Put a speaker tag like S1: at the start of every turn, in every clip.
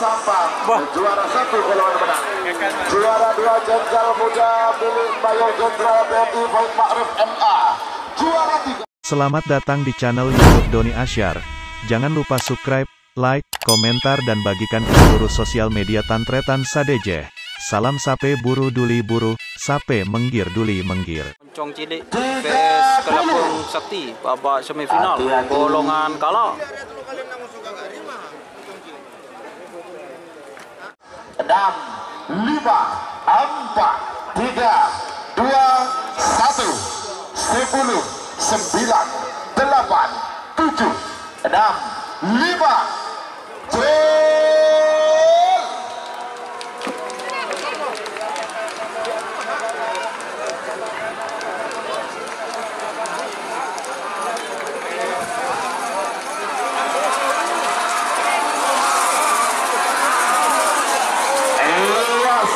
S1: Sampang. Juara 1 golongan menang. Juara 2 Jenderal Muda milik Mayor Jenderal TNI Farid Ma'ruf MA. Juara 3.
S2: Selamat datang di channel YouTube Doni Asyar. Jangan lupa subscribe, like, komentar dan bagikan ke seluruh sosial media Tantretan Sadejeh. Salam sape buru duli buru, sape menggir duli menggir.
S3: Moncong Cilik vs Kelapung Sakti babak semifinal golongan kalah.
S1: 6, 5, 4, 3, 2, 1, 10, 9, 8, 7, 6, 5,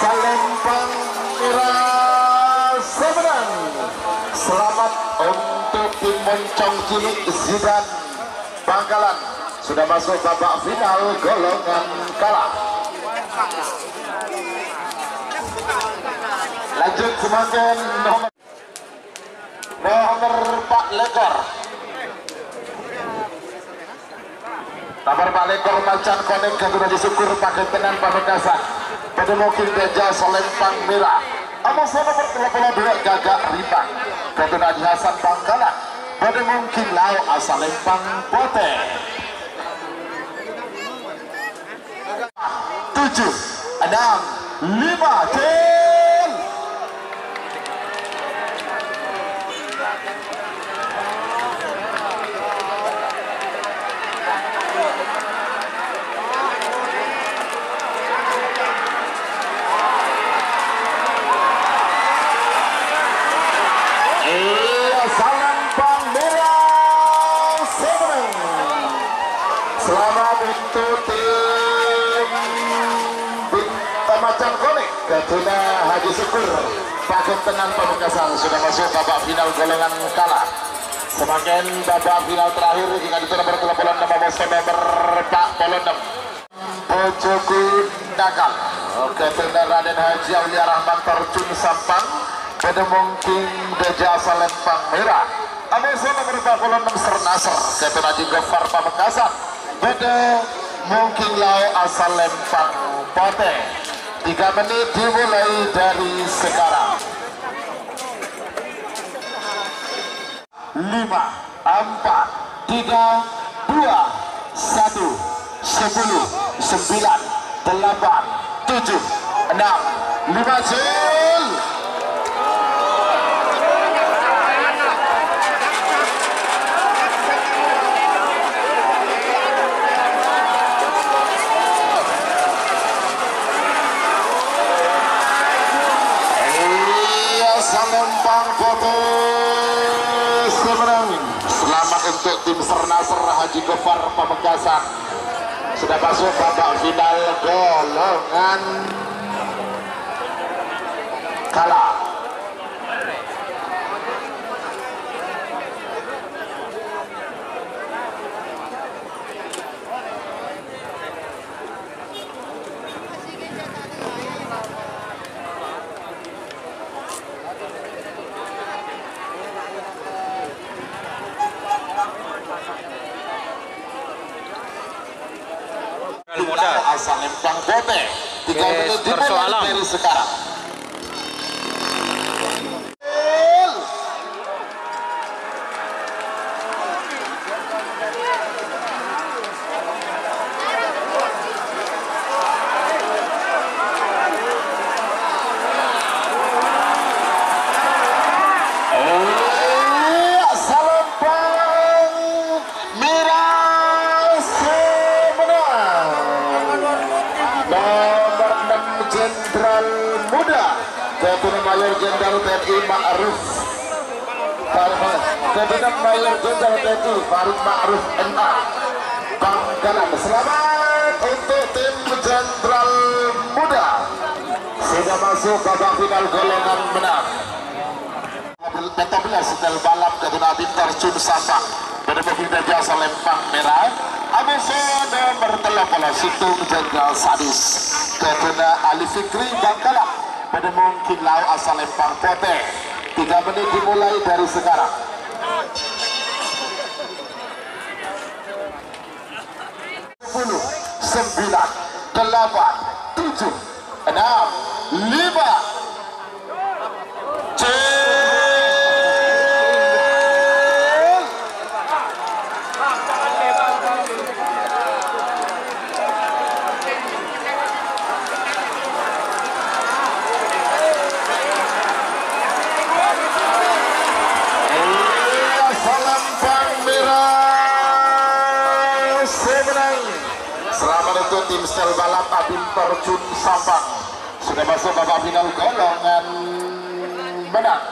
S1: Salempang Merah semenang. Selamat untuk tim Moncong Cilik Zidan Bangkalan sudah masuk babak final golongan kalah. Lanjut semakin nomor 4 lekor. Nomor 4 lekor Macan Konek Garuda Syukur pakai tenan Pamekasan. Pada mungkin Deja Salempang Merah. Amas nomor 22 Gagak Ripang. Kedua Haji Hasan Bangkalan. Pada mungkin Lau Asalempang Pote. 7, 6, 5, Cil. Salempang Merah semenang. Selamat untuk tim Macan Konek Keduna Haji Syukur pakai tenan Pamekasan sudah masuk babak final golongan kalah. Semakin babak final terakhir jika itu nomor 36 nomor 46 Bojoku Dakal. Keduna Raden Haji Aulia Rahman Terjun Sampang. Pada mungkin Deja Salempang Merah. Amas nomor 46 Sernaser. Keduna Haji Gofar Pamekasan. Pada mungkin Lau Asalempang Pote. 3 menit dimulai dari sekarang. 5, 4, 3, 2, 1, 10, 9, 8, 7, 6, 5, Cil. Salempang Pote semenang. Selamat untuk tim Sernaser Haji Gofar Pamekasan sudah masuk babak final golongan kalah. Salempang Pote 3 menit dimulai dari sekarang. Jenderal Muda Keduna Mayor Jenderal TNI Ma'ruf Keduna Mayor Jenderal TNI Farid Ma'ruf MA Bangkalan. Selamat untuk tim Jenderal Muda sudah masuk babak final golongan menang. 14 setel balap Keduna Bintar Cun Sampang pada mobil Deja Salempang Merah. Amuso nomor 13 Situng Jenderal Sadis Ketuna Ali Fikri Bangkalan Pedemung Kinlau asal Lempang Pote. 3 menit dimulai dari sekarang. 10, 9, 8, 7, 6, 5, 4, 3, 2, 1. Selamat untuk tim sel balap Abim Terjun Sampang sudah masuk babak final golongan menang.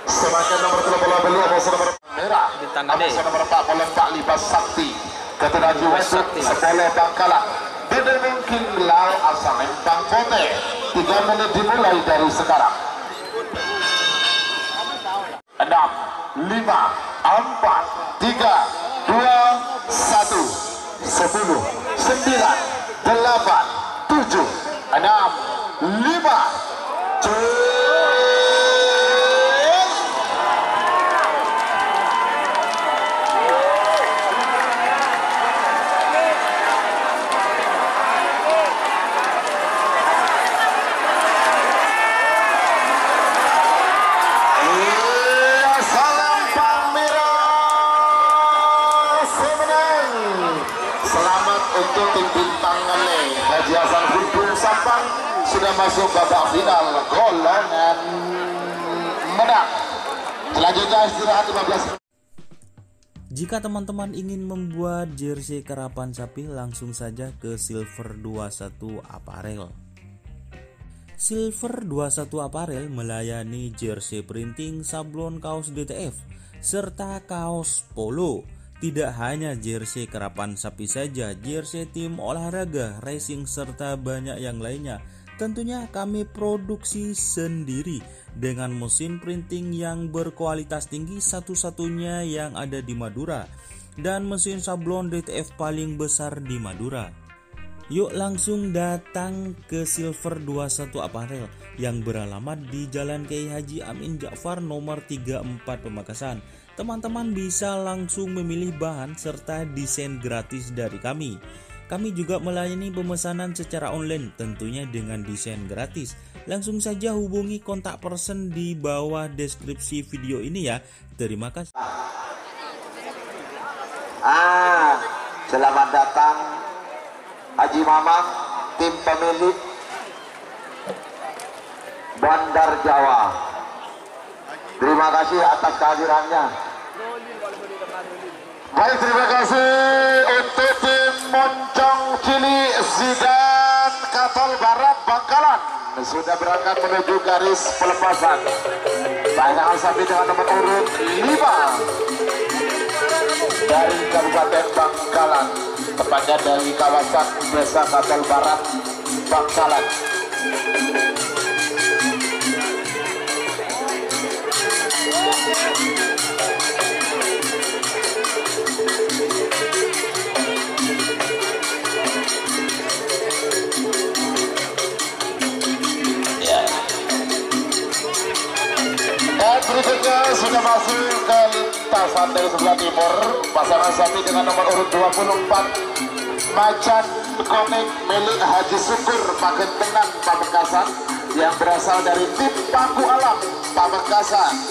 S1: Semakin nomor 30 belu nomor merah nomor 44 Libas Sakti Ketua Juventus Sepolo Bangkalan Beda mungkin Lau asal Lempang Pote. 3 menit dimulai dari sekarang. 6, 5, 4, 3, 2, 1. 10, 9, 8, 7, 6, 5, 4, untuk tim bintang Ngele Haji Hasan Gunung Sampang sudah masuk babak final golongan menang. Selanjutnya istirahat 15.
S4: Jika teman-teman ingin membuat jersey karapan sapi, langsung saja ke Silver 21 Apparel. Silver 21 Apparel melayani jersey printing, sablon kaos DTF, serta kaos polo. Tidak hanya jersey karapan sapi saja, jersey tim olahraga, racing, serta banyak yang lainnya. Tentunya kami produksi sendiri dengan mesin printing yang berkualitas tinggi, satu-satunya yang ada di Madura, dan mesin sablon DTF paling besar di Madura. Yuk langsung datang ke Silver 21 Apparel yang beralamat di Jalan Kiai Haji Amin Ja'far nomor 34 Pamekasan. Teman-teman bisa langsung memilih bahan serta desain gratis dari kami. Kami juga melayani pemesanan secara online, tentunya dengan desain gratis. Langsung saja hubungi kontak person di bawah deskripsi video ini ya. Terima kasih.
S1: Selamat datang Haji Mamang, tim pemilik Bandar Jawa. Terima kasih atas kehadirannya. Baik, terima kasih untuk tim Moncong Cili Zidan Kapal Barat Bangkalan sudah berangkat menuju garis pelepasan. Banyak sapi dengan nomor urut 5 dari Kabupaten Bangkalan, tepatnya dari kawasan Desa Kapal Barat Bangkalan. Berikutnya sudah masuk ke lintasan dari sebelah timur, pasangan sapi dengan nomor urut 24 Macan Konek milik Haji Syukur Paket Tenang Pamekasan yang berasal dari tim Paku Alam Pamekasan.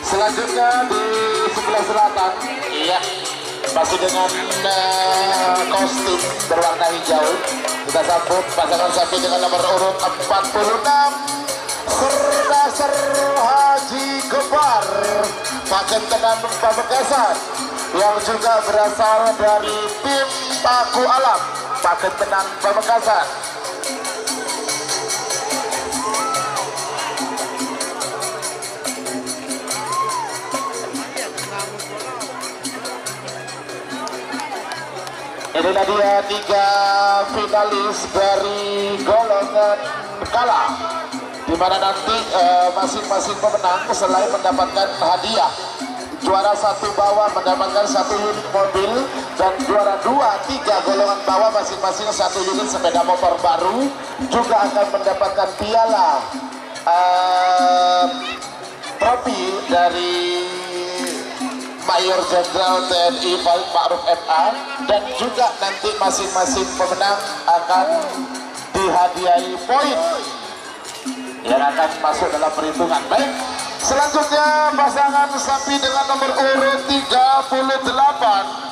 S1: Selanjutnya di sebelah selatan, iya, masih dengan kostum berwarna hijau, kita sambut pasangan sapi dengan nomor urut 46 Serdasar Haji Gebar Paket Tenang Pamekasan yang juga berasal dari tim Paku Alam Paket Tenang Pamekasan. Inilah dia 3 finalis dari golongan kala, di mana nanti masing-masing pemenang selain mendapatkan hadiah juara 1 bawah mendapatkan 1 unit mobil, dan juara 2, 3 golongan bawah masing-masing 1 unit sepeda motor baru, juga akan mendapatkan piala trofi dari Mayor Jenderal TNI Farid Ma'ruf MA, dan juga nanti masing-masing pemenang akan dihadiahi poin yang akan masuk dalam perhitungan. Baik, selanjutnya pasangan sapi dengan nomor urut 38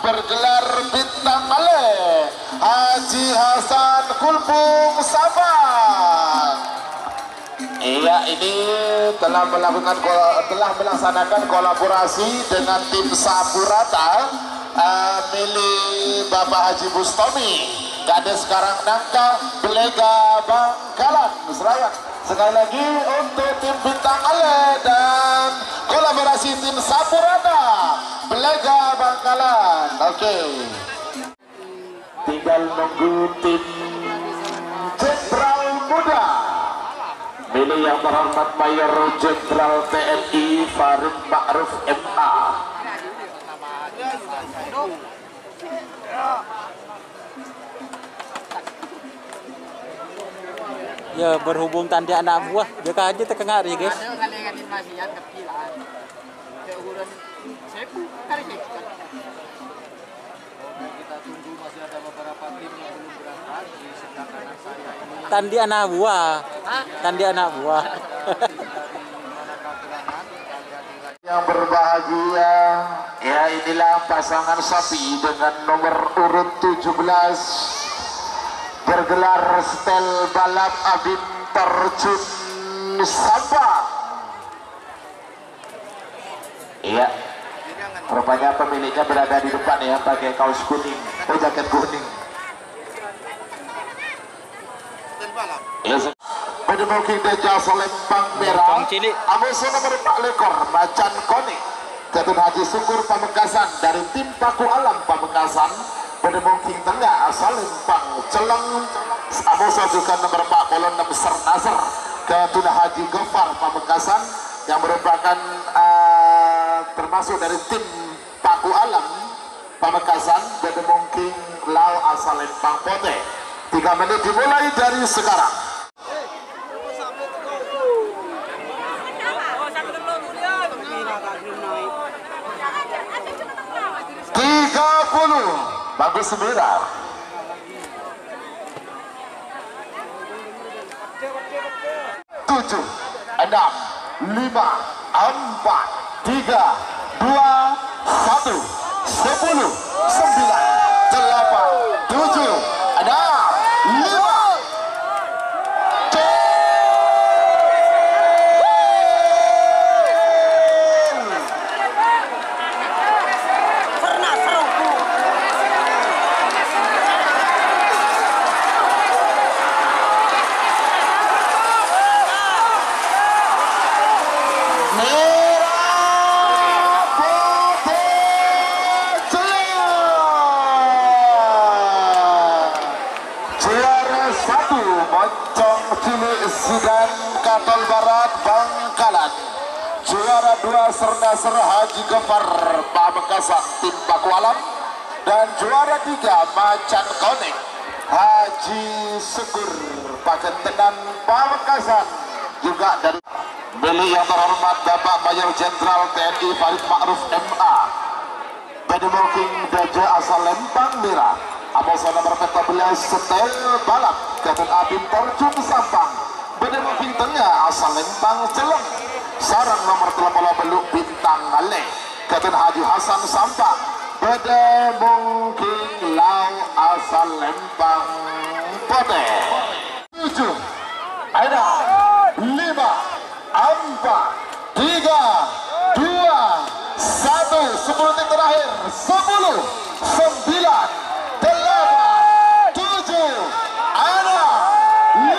S1: bergelar Bintang Ale, Haji Hasan Kulpung Sabang. Iya, ini telah melaksanakan kolaborasi dengan tim Sapurata milik Bapak Haji Bustomi, Kades Karangnangka, Belega Bangkalan, Serawak. Sekali lagi untuk tim Bintang Ale dan kolaborasi tim Sapurata, Belega Bangkalan. Oke, tinggal nunggu tim Jenderal Muda milik yang terhormat Mayor Jenderal TNI Farid Ma'ruf MA.
S3: Ya berhubung tadi anak buah, dia aja terkengar ya guys. Tandi anak buah, tandi anak buah.
S1: Yang berbahagia, ya inilah pasangan sapi dengan nomor urut 17 bergelar setel balap Abim Terjun Sabang. Iya, rupanya pemiliknya berada di depan ya, pakai kaos kuning, jaket kuning. Pada booking Deja Selempang Merah, Amusu nomor 4 lekor Macan Koni, Ketun Haji Syukur Pamekasan dari tim Paku Alam Pamekasan. Pada booking tengah Selempang Celeng, Amusu juga nomor 4 Kolon 6 Sernasar, Ketun Haji Gofar Pamekasan yang merupakan termasuk dari tim Paku Alam Pamekasan. Pada booking Lau Asalempang Pote. 3 menit dimulai dari sekarang. Bagus sembilan. 7, 6, 5, 4, 3, 2, 1, 10, 9, 8, 7, 6, 5. Zidan Katol Barat Bangkalan, juara 2 Sernasar Haji Gofar Pamekasan tim Paku Alam, dan juara 3 Macan Koning Haji Syukur Pakentenan Pamekasan, juga dari beli yang terhormat Bapak Mayor Jenderal TNI Farid Ma'ruf MA. Bedemoking Deja asal Lempang Merah, Amosa nomor 14 setel balap Ketun Abim Terjun Sampang. Bedemoking tengah asal Lempang Celeng, sarang nomor 30 Beluk Bintang Ale, Ketun Haji Hasan Sampang. Bedemoking Lau asal Lempang Pote. 7, 6, 5, 4, 3, 2, 1, 10 detik terakhir. 10, 9, 8, 7, 6, 5.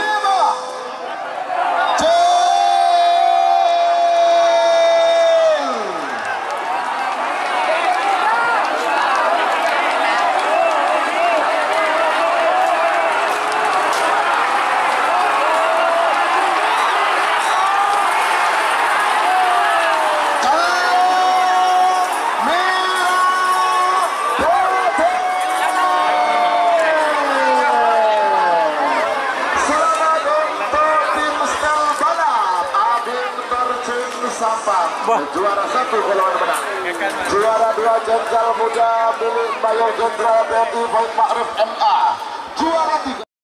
S1: Sampang. Juara 1 golongan menang. Juara 2 Jenderal Muda milik Mayor Jenderal TNI Poin Ma'ruf MA. Juara 3